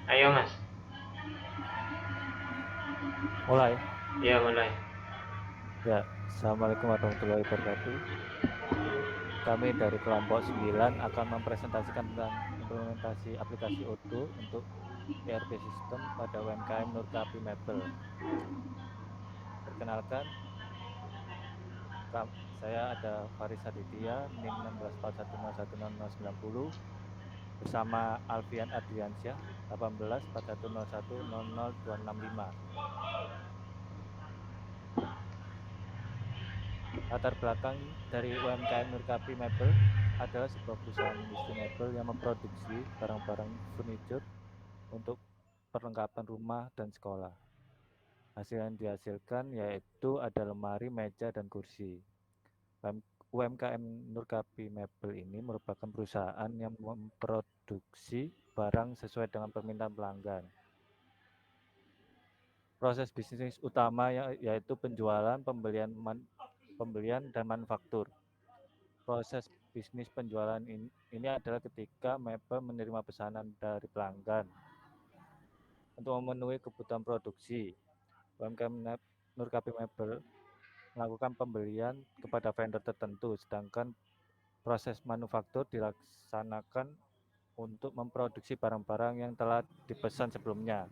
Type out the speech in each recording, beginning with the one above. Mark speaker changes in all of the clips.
Speaker 1: Ayo Mas.
Speaker 2: Mulai.
Speaker 1: Iya mulai.
Speaker 2: Ya, Assalamualaikum warahmatullahi wabarakatuh. Kami dari kelompok 9 akan mempresentasikan tentang implementasi aplikasi Odoo untuk ERP sistem pada UMKM Nurkapi Mebel. Perkenalkan, saya ada Faris Aditya, NIM 1641010090, bersama Alfian Adriansyah, 184101000265. Latar belakang dari UMKM Nurkapi Mebel adalah sebuah perusahaan industri mebel yang memproduksi barang-barang furniture untuk perlengkapan rumah dan sekolah. Hasil yang dihasilkan yaitu ada lemari, meja, dan kursi. UMKM Nurkapi Mebel ini merupakan perusahaan yang memproduksi barang sesuai dengan permintaan pelanggan. Proses bisnis utama yaitu penjualan, pembelian dan manufaktur. Proses bisnis penjualan ini adalah ketika Mebel menerima pesanan dari pelanggan untuk memenuhi kebutuhan produksi. UMKM Nurkapi Mebel melakukan pembelian kepada vendor tertentu, sedangkan proses manufaktur dilaksanakan untuk memproduksi barang-barang yang telah dipesan sebelumnya.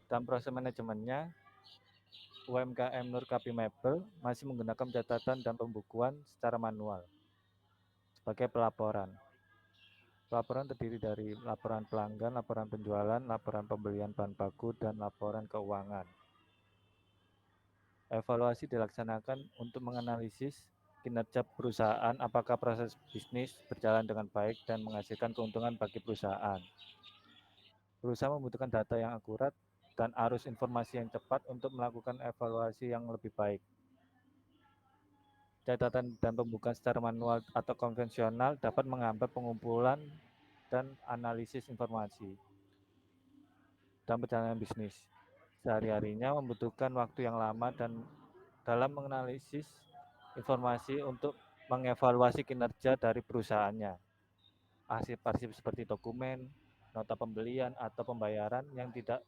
Speaker 2: Dan proses manajemennya, UMKM Nurkapi Mebel masih menggunakan catatan dan pembukuan secara manual sebagai pelaporan. Laporan terdiri dari laporan pelanggan, laporan penjualan, laporan pembelian bahan baku, dan laporan keuangan. Evaluasi dilaksanakan untuk menganalisis kinerja perusahaan, apakah proses bisnis berjalan dengan baik dan menghasilkan keuntungan bagi perusahaan. Perusahaan membutuhkan data yang akurat dan arus informasi yang cepat untuk melakukan evaluasi yang lebih baik. Catatan dan pembukaan secara manual atau konvensional dapat menghambat pengumpulan dan analisis informasi dan perjalanan bisnis. Sehari-harinya membutuhkan waktu yang lama dan dalam menganalisis informasi untuk mengevaluasi kinerja dari perusahaannya. Arsip-arsip seperti dokumen, nota pembelian, atau pembayaran yang tidak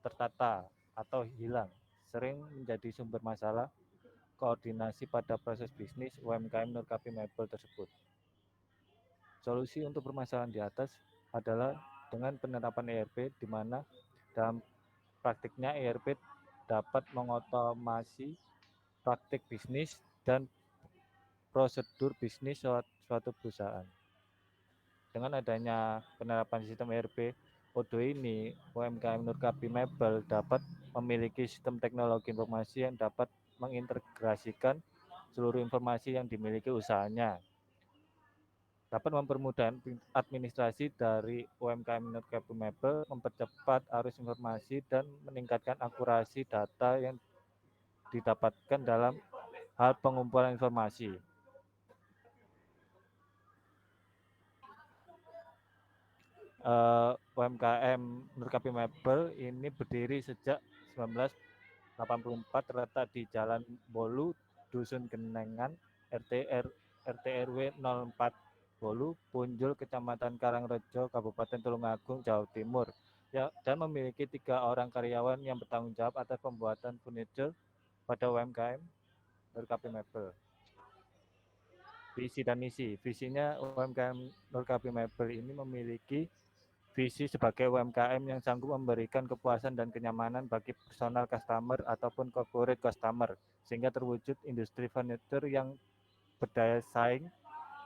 Speaker 2: tertata atau hilang sering menjadi sumber masalah koordinasi pada proses bisnis UMKM Nurkapi Mebel tersebut. Solusi untuk permasalahan di atas adalah dengan penerapan ERP di mana dalam praktiknya ERP dapat mengotomasi praktik bisnis dan prosedur bisnis suatu perusahaan. Dengan adanya penerapan sistem ERP Odoo ini, UMKM Nurkapi Mebel dapat memiliki sistem teknologi informasi yang dapat mengintegrasikan seluruh informasi yang dimiliki usahanya. Dapat mempermudah administrasi dari UMKM Nurkapi Mebel, mempercepat arus informasi, dan meningkatkan akurasi data yang didapatkan dalam hal pengumpulan informasi. UMKM Nurkapi Mebel ini berdiri sejak 1984, terletak di Jalan Bolu, Dusun Genengan, RT RW 04 Bolu, Punjul, Kecamatan Karangrejo, Kabupaten Tulungagung, Jawa Timur, ya, dan memiliki 3 orang karyawan yang bertanggung jawab atas pembuatan furniture pada UMKM Nurkapi Mebel. Visi dan misi. Visinya UMKM Nurkapi Mebel ini memiliki visi sebagai UMKM yang sanggup memberikan kepuasan dan kenyamanan bagi personal customer ataupun corporate customer, sehingga terwujud industri furniture yang berdaya saing,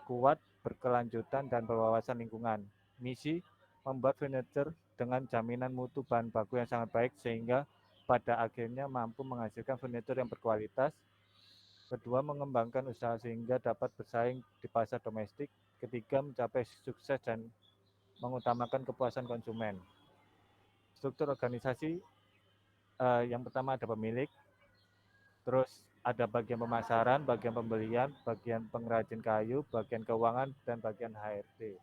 Speaker 2: kuat, berkelanjutan, dan berwawasan lingkungan. Misi membuat furniture dengan jaminan mutu bahan baku yang sangat baik, sehingga pada akhirnya mampu menghasilkan furniture yang berkualitas. Kedua, mengembangkan usaha sehingga dapat bersaing di pasar domestik. Ketiga, mencapai sukses dan mengutamakan kepuasan konsumen. Struktur organisasi yang pertama ada pemilik, terus ada bagian pemasaran, bagian pembelian, bagian pengrajin kayu, bagian keuangan, dan bagian HRD.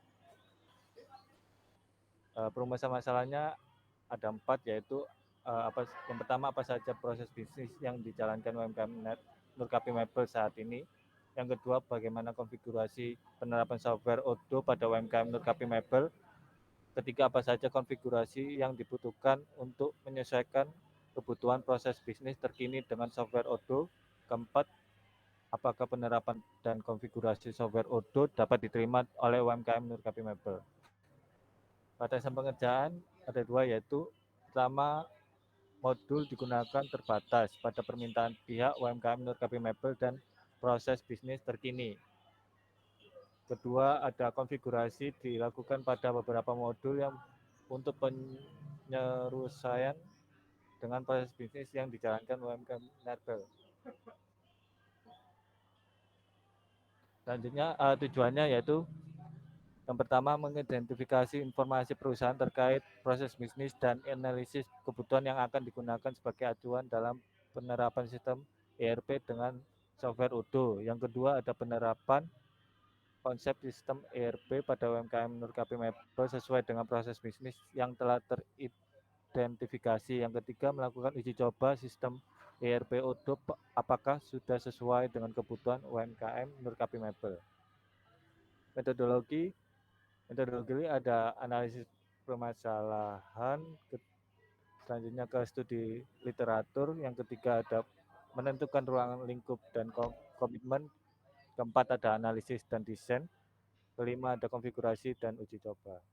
Speaker 2: Perumusan masalahnya ada 4, yaitu yang pertama apa saja proses bisnis yang dijalankan UMKM Nurkapi Mebel saat ini. Yang kedua, bagaimana konfigurasi penerapan software Odoo pada UMKM Nurkapi Mebel. Ketiga, apa saja konfigurasi yang dibutuhkan untuk menyesuaikan kebutuhan proses bisnis terkini dengan software Odoo. Keempat, apakah penerapan dan konfigurasi software Odoo dapat diterima oleh UMKM Nurkapi Mebel. Batasan pengerjaan ada dua, yaitu pertama, modul digunakan terbatas pada permintaan pihak UMKM Nurkapi Mebel dan proses bisnis terkini. Kedua, ada konfigurasi dilakukan pada beberapa modul yang untuk penyesuaian dengan proses bisnis yang dijalankan UMKM Mebel. Selanjutnya, tujuannya yaitu yang pertama, mengidentifikasi informasi perusahaan terkait proses bisnis dan analisis kebutuhan yang akan digunakan sebagai acuan dalam penerapan sistem ERP dengan software Odoo. Yang kedua, ada penerapan konsep sistem ERP pada UMKM Nurkapi Mebel sesuai dengan proses bisnis yang telah teridentifikasi. Yang ketiga, melakukan uji coba sistem ERP Odoo apakah sudah sesuai dengan kebutuhan UMKM Nurkapi Mebel. Metodologi ada analisis permasalahan, selanjutnya ke studi literatur, yang ketiga ada menentukan ruang lingkup dan komitmen, keempat ada analisis dan desain, kelima ada konfigurasi dan uji coba.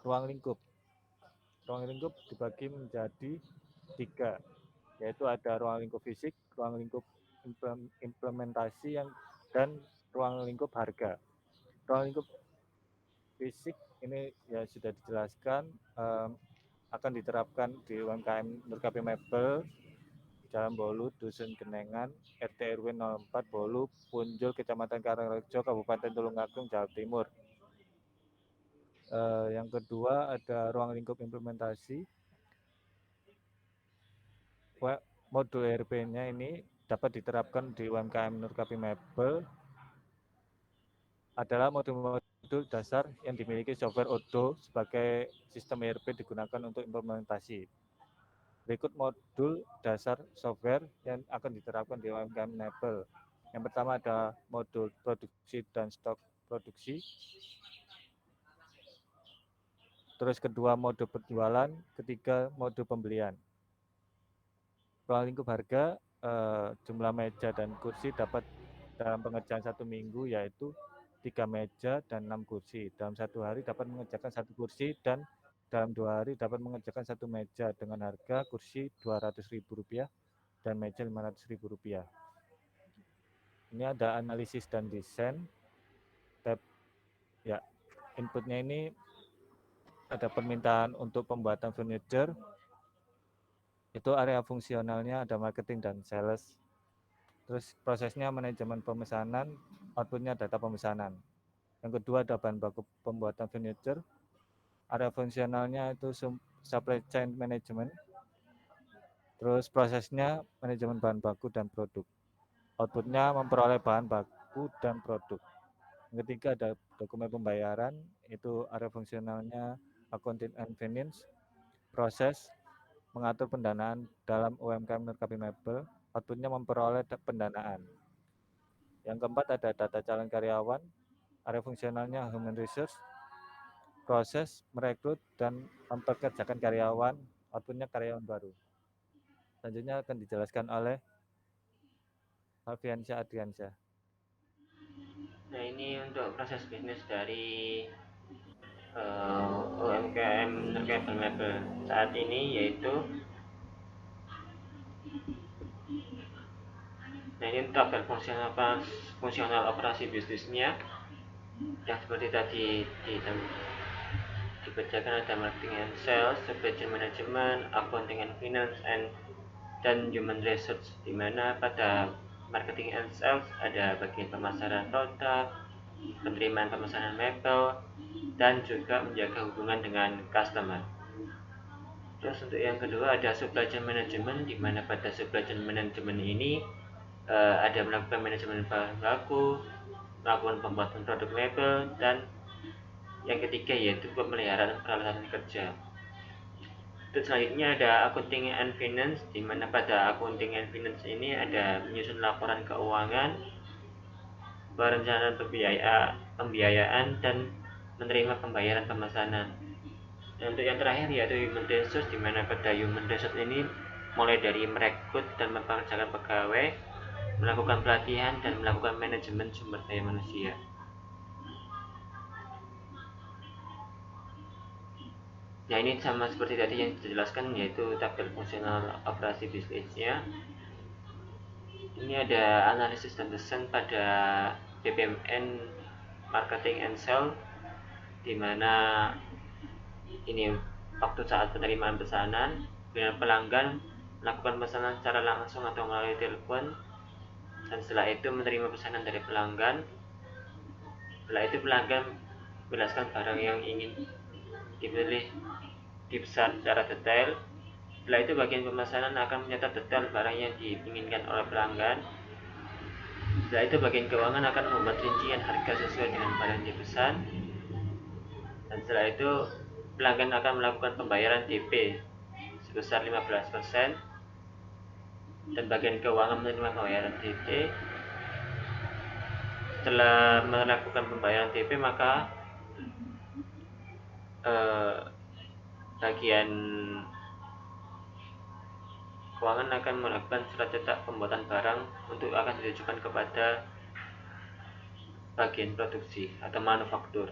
Speaker 2: Ruang lingkup dibagi menjadi 3, yaitu ada ruang lingkup fisik, ruang lingkup implementasi dan ruang lingkup harga. Ruang lingkup fisik ini ya sudah dijelaskan, akan diterapkan di UMKM Nurkapi Mebel, Jalan Bolu, Dusun Genengan, RT RW 04 Bolu, Punjul, Kecamatan Karangrejo, Kabupaten Tulungagung, Jawa Timur. Yang kedua ada ruang lingkup implementasi. Modul ERP-nya ini dapat diterapkan di UMKM Nurkapi Mebel adalah modul dasar yang dimiliki software Odoo sebagai sistem ERP digunakan untuk implementasi. Berikut modul dasar software yang akan diterapkan di UMKM Mebel. Yang pertama ada modul produksi dan stok produksi. Terus kedua modul penjualan, ketiga modul pembelian. Ruang lingkup harga, jumlah meja dan kursi dapat dalam pengerjaan 1 minggu yaitu 3 meja dan 6 kursi. Dalam 1 hari dapat mengerjakan 1 kursi dan dalam 2 hari dapat mengerjakan 1 meja dengan harga kursi Rp200.000 dan meja Rp500.000. Ini ada analisis dan desain. Tab ya, inputnya ini ada permintaan untuk pembuatan furniture. Itu area fungsionalnya ada marketing dan sales. Terus prosesnya manajemen pemesanan, outputnya data pemesanan. Yang kedua ada bahan baku pembuatan furniture. Area fungsionalnya itu supply chain management. Terus prosesnya manajemen bahan baku dan produk. Outputnya memperoleh bahan baku dan produk. Yang ketiga ada dokumen pembayaran, itu area fungsionalnya accounting and finance. Proses mengatur pendanaan dalam UMKM Nurkapi Mebel, outputnya memperoleh pendanaan. Yang keempat ada data calon karyawan, area fungsionalnya human resource. Proses merekrut dan mempekerjakan karyawan, outputnya karyawan baru. Selanjutnya akan dijelaskan oleh Alfiansyah Adriansyah.
Speaker 1: Nah, ini untuk proses bisnis dari UMKM Nurkapi Mebel saat ini, yaitu nah ini tabel fungsional operasi bisnisnya yang seperti tadi dibacakan. Ada marketing and sales, supply chain management, accounting and finance, dan human resource, di mana pada marketing and sales ada bagian pemasaran produk, penerimaan pemesanan mebel, dan juga menjaga hubungan dengan customer. Terus untuk yang kedua ada supply chain management, di mana pada supply chain management ini ada melakukan manajemen bahan baku, melakukan pembuatan produk mebel, dan yang ketiga yaitu pemeliharaan peralatan kerja. Terus selanjutnya ada accounting and finance, di mana pada accounting and finance ini ada menyusun laporan keuangan, perencanaan pembiayaan, dan menerima pembayaran pemesanan. Dan untuk yang terakhir yaitu human resource, di mana pada human resource ini mulai dari merekrut dan mempekerjakan pegawai, melakukan pelatihan dan melakukan manajemen sumber daya manusia. Nah, ini sama seperti tadi yang dijelaskan, yaitu tabel fungsional operasi bisnisnya. Ini ada analisis dan desain pada BPMN marketing and sales, di mana ini waktu saat penerimaan pesanan, dengan pelanggan melakukan pesanan secara langsung atau melalui telepon, dan setelah itu menerima pesanan dari pelanggan. Setelah itu pelanggan menjelaskan barang yang ingin dipilih dipesan secara detail. Setelah itu bagian pemesanan akan mencatat detail barang yang diinginkan oleh pelanggan. Setelah itu bagian keuangan akan membuat rincian harga sesuai dengan barang yang dipesan. Dan setelah itu pelanggan akan melakukan pembayaran DP sebesar 15%, dan bagian keuangan menerima pembayaran DP. Setelah melakukan pembayaran DP, maka bagian keuangan akan melakukan surat cetak pembuatan barang untuk akan ditujukan kepada bagian produksi atau manufaktur.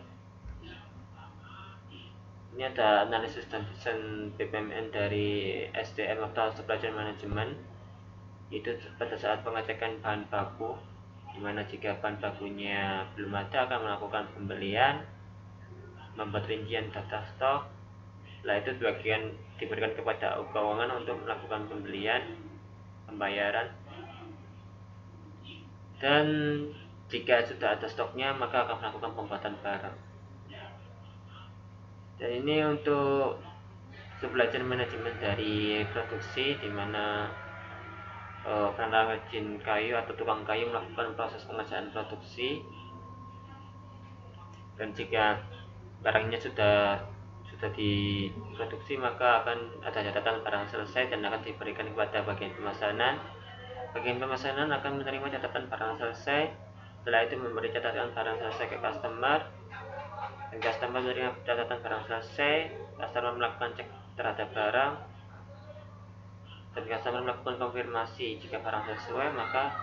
Speaker 1: Ini ada analisis dan desain BPMN dari SDM atau Supply Chain Management. Itu pada saat pengecekan bahan baku, dimana jika bahan bakunya belum ada akan melakukan pembelian, membuat rincian data stok. Setelah itu bagian diberikan kepada keuangan untuk melakukan pembelian, pembayaran, dan jika sudah ada stoknya maka akan melakukan pembuatan barang. Dan ini untuk supply chain management dari produksi, di mana pengrajin kayu atau tukang kayu melakukan proses pengerjaan produksi, dan jika barangnya sudah diproduksi maka akan ada catatan barang selesai dan akan diberikan kepada bagian pemesanan. Bagian pemesanan akan menerima catatan barang selesai. Setelah itu memberi catatan barang selesai ke customer, dan customer menerima catatan barang selesai. Customer melakukan cek terhadap barang, dan customer melakukan konfirmasi. Jika barang sesuai maka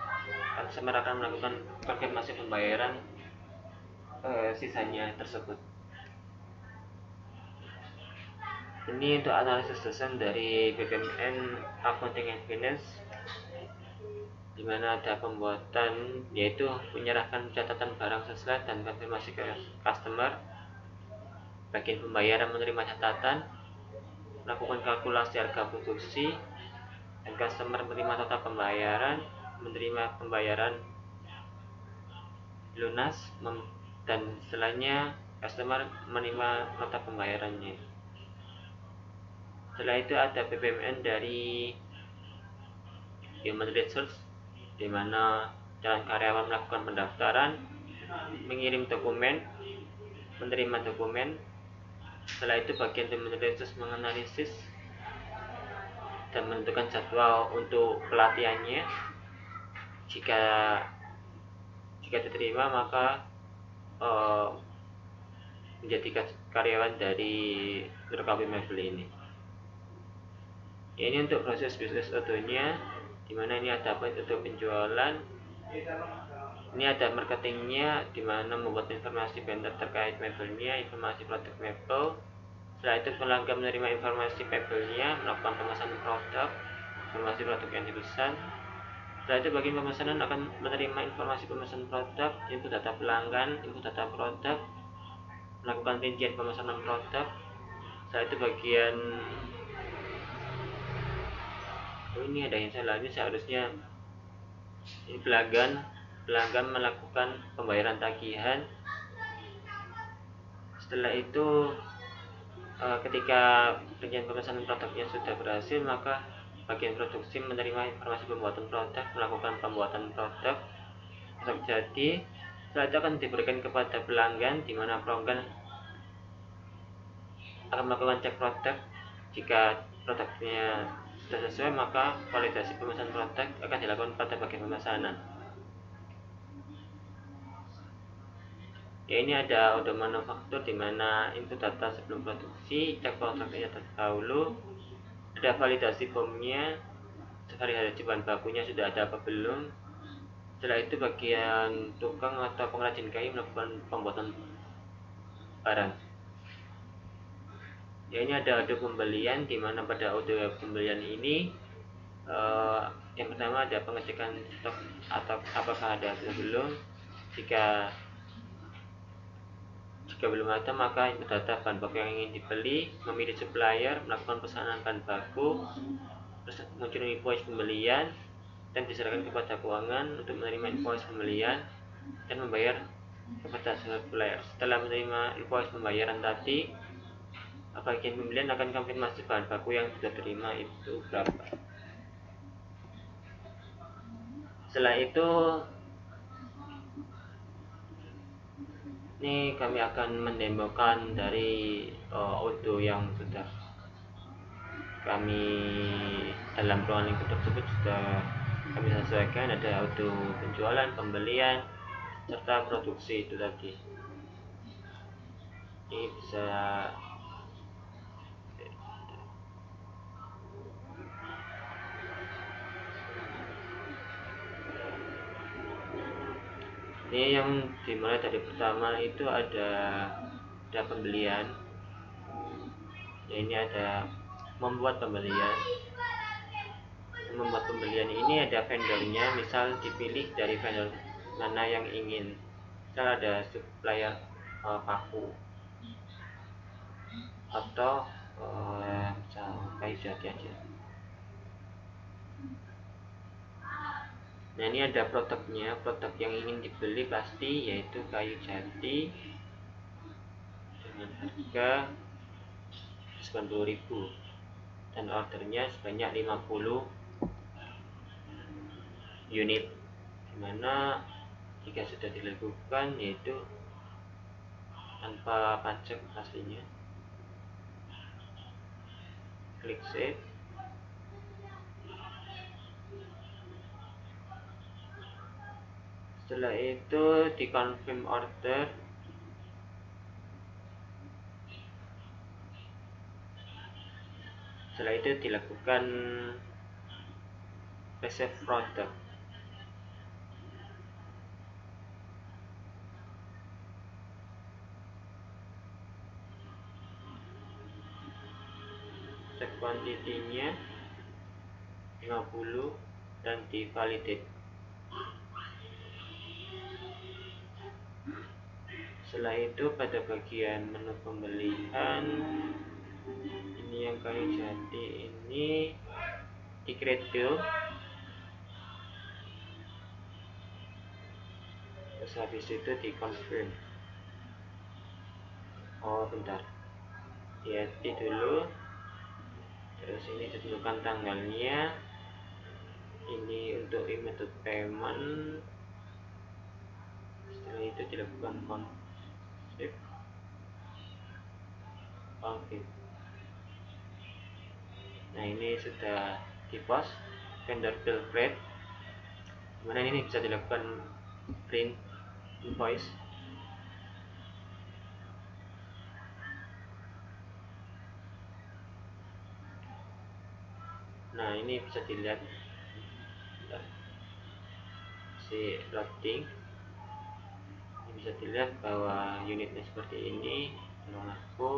Speaker 1: customer akan melakukan konfirmasi pembayaran sisanya tersebut. Ini untuk analisis desain dari BPMN Accounting and Finance, di mana ada pembuatan yaitu menyerahkan catatan barang sesuai dan konfirmasi ke customer. Bagian pembayaran menerima catatan, melakukan kalkulasi harga produksi, dan customer menerima total pembayaran, menerima pembayaran lunas, dan setelahnya customer menerima nota pembayarannya. Setelah itu ada BPMN dari Human Resource, di mana calon karyawan melakukan pendaftaran, mengirim dokumen, menerima dokumen. Setelah itu bagian Human Resource menganalisis dan menentukan jadwal untuk pelatihannya. Jika diterima maka menjadi karyawan dari Nurkawi Mebel ini. Ini untuk proses bisnis auto-nya, dimana ini ada untuk penjualan, ini ada marketingnya, dimana membuat informasi vendor terkait mebelnya, informasi produk mebel. Setelah itu pelanggan menerima informasi mebelnya, melakukan pemesanan produk, informasi produk yang dipesan. Setelah itu bagian pemesanan akan menerima informasi pemesanan produk, input data pelanggan, input data produk, melakukan rincian pemesanan produk. Setelah itu bagian ini ada yang salah, ini seharusnya ini pelanggan melakukan pembayaran tagihan. Setelah itu ketika rincian pemesanan produknya sudah berhasil, maka bagian produksi menerima informasi pembuatan produk, melakukan pembuatan produk jadi. Setelah itu akan diberikan kepada pelanggan, di mana pelanggan akan melakukan cek produk. Jika produknya sudah sesuai maka validasi pemesanan produk akan dilakukan pada bagian pemesanan. Ya, ini ada auto manufaktur di mana input data sebelum produksi, cek prosesnya terdahulu, ada validasi formnya, validasi bahan bakunya sudah ada apa belum. Setelah itu bagian tukang atau pengrajin kayu melakukan pembuatan barang. Ya, ini ada auto pembelian di mana pada auto pembelian ini yang pertama ada pengecekan stok atau apakah ada atau belum. Jika belum ada, maka input data bahan baku yang ingin dibeli, memilih supplier, melakukan pesanan bahan baku, terus muncul invoice pembelian dan diserahkan kepada keuangan untuk menerima invoice pembelian dan membayar kepada supplier. Setelah menerima invoice pembayaran tadi, bagian pembelian akan konfirmasi bahan baku yang sudah terima itu berapa. Setelah itu, ini kami akan mendemokan dari auto yang sudah kami dalam ruang lingkup tersebut sudah kami sesuaikan. Ada auto penjualan, pembelian, serta produksi itu tadi. Ini bisa ini yang dimulai dari pertama itu ada pembelian. Ya, ini ada membuat pembelian. Membuat pembelian ini ada vendornya, misal dipilih dari vendor mana yang ingin. Misal ada supplier paku atau misal kayu jati aja. Nah, ini ada produknya. Produk yang ingin dibeli pasti yaitu kayu jati dengan harga 90.000 dan ordernya sebanyak 50 unit, dimana jika sudah dilakukan yaitu tanpa pajak pastinya. Klik save. Setelah itu di confirm order. Setelah itu dilakukan receive product. Cek kuantitinya 50 dan di validate. Setelah itu pada bagian menu pembelian, ini yang kayu jati ini di create bill. Terus habis itu di confirm. Oh bentar, diedit dulu. Terus ini ditentukan tanggalnya. Ini untuk method payment. Setelah itu dilakukan confirm. Nah, ini sudah di post vendor bill create, dimana ini bisa dilakukan print invoice. Nah, ini bisa dilihat si loading. Ini bisa dilihat bahwa unitnya seperti ini. Kalau aku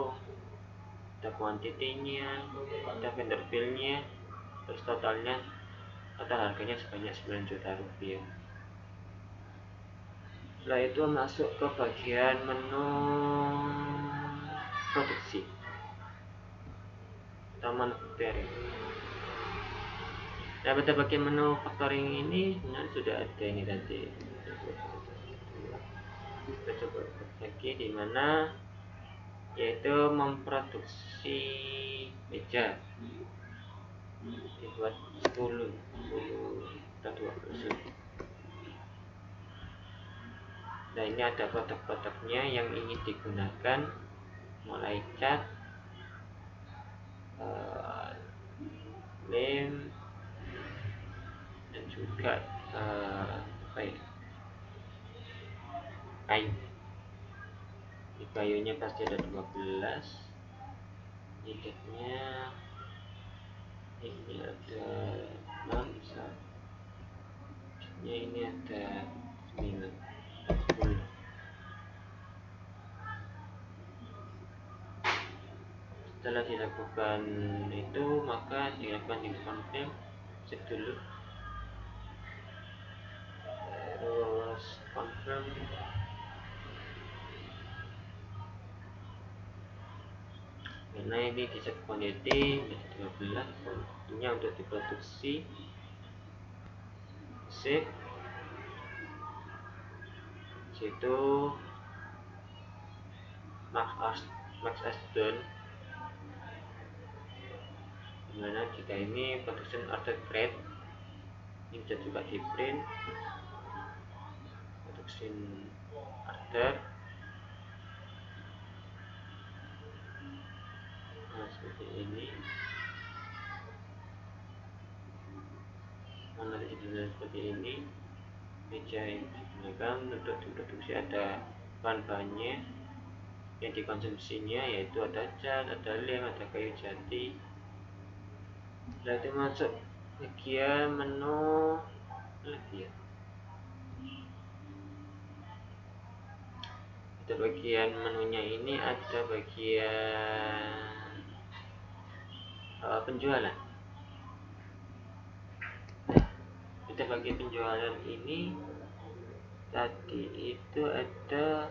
Speaker 1: ada kuantitinya, ada vendor billnya, terus total harganya sebanyak 9 juta rupiah. Setelah itu masuk ke bagian menu produksi atau manufacturing. Nah, pada bagian menu factoring ini sebenarnya sudah ada ini tadi. Kita coba lagi di mana, yaitu memproduksi meja dibuat 10 atau 20. Nah, ini ada produk-produknya yang ingin digunakan, mulai cat, lem, dan juga kayu. kayunya pasti ada 12, nyidetnya ini ada 6, ini ada 9, 10. Setelah dilakukan itu, maka dilakukan di confirm, cek dulu, terus confirm. Karena ini di set quantity menjadi 12, ini untuk diproduksi, save. Situ max as done, dimana jika ini production order grade, ini bisa juga di print production order. Nah, seperti ini. Mana judulnya seperti ini. Meja yang digunakan untuk diproduksi ada bahan-bahannya yang dikonsumsinya, yaitu ada cat, ada lem, ada kayu jati. Setelah itu masuk bagian menu lagi ya. Ada bagian menunya ini ada bagian penjualan. Kita bagi penjualan ini tadi itu ada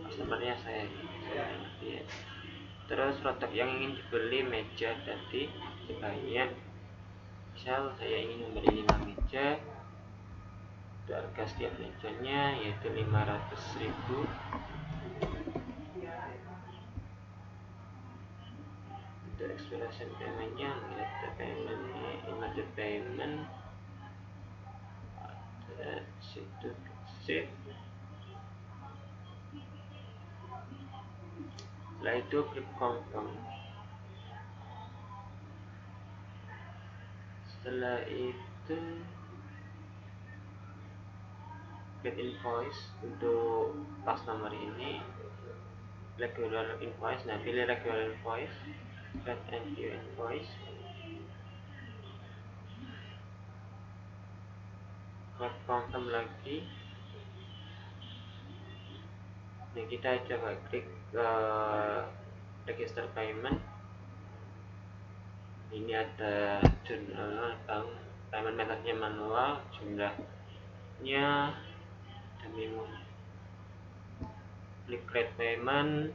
Speaker 1: customernya saya ya. Terus produk yang ingin dibeli, meja tadi sebanyak, misal saya ingin membeli 5 meja, harga setiap mejanya yaitu 500.000. Untuk expiration paymentnya, immediate payment, ada situ save. Setelah itu klik confirm. Setelah itu get invoice untuk pas nomor ini, regular invoice. Nah, pilih regular invoice, get and view invoice, klik confirm lagi. Nah, kita coba klik register payment. Ini ada jurnal bank, payment methodnya manual, jumlahnya dan memo. Klik create payment,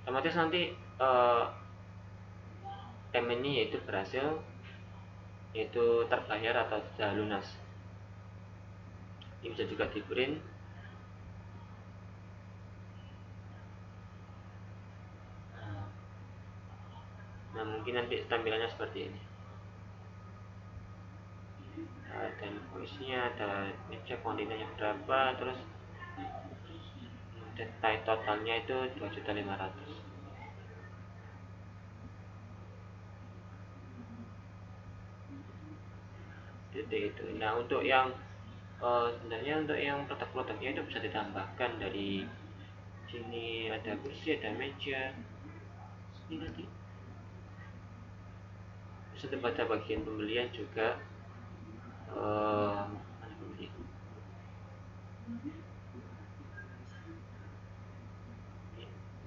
Speaker 1: otomatis nanti paymentnya yaitu berhasil, yaitu terbayar atau sudah lunas. Ini bisa juga di print. Nah, mungkin nanti tampilannya seperti ini. Ada invoice-nya, ada ngecek kuantitinya berapa, terus detail totalnya itu 2.500.000. Jadi itu. Nah, untuk yang sebenarnya untuk yang produk-produknya itu bisa ditambahkan dari sini. Ada kursi, ada meja. Ini nanti bisa pada bagian pembelian juga. Mana pembelian?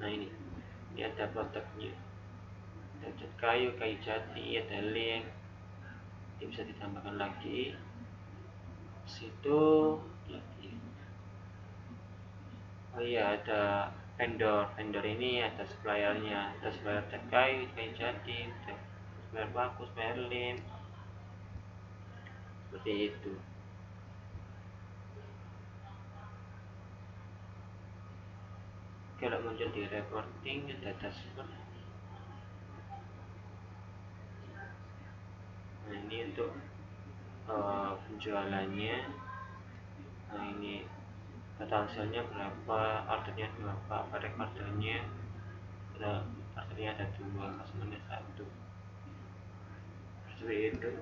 Speaker 1: Nah, ini ada produknya. Ada cat kayu, kayu jati, ada lem. Ini bisa ditambahkan lagi. Situ lagi. Oh iya, ada vendor ini ada suppliernya, ada supplier cat kayu, kayu jati, ada supplier baku, supplier lem, seperti itu. Kalau muncul di reporting ada dashboard. Nah, ini untuk penjualannya. Nah, ini total hasilnya berapa, ordernya berapa, apa rekordernya. Ordernya ada 2, customernya 1, seperti itu.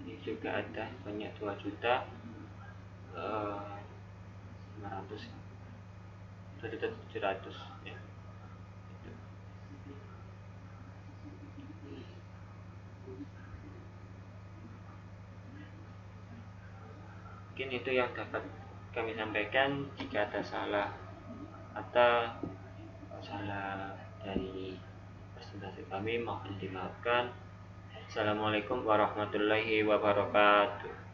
Speaker 1: Ini juga ada banyak 2 juta, 2.700.000 ya. Mungkin itu yang dapat kami sampaikan. Jika ada salah atau salah dari presentasi kami, mohon dimaafkan. Assalamualaikum warahmatullahi wabarakatuh.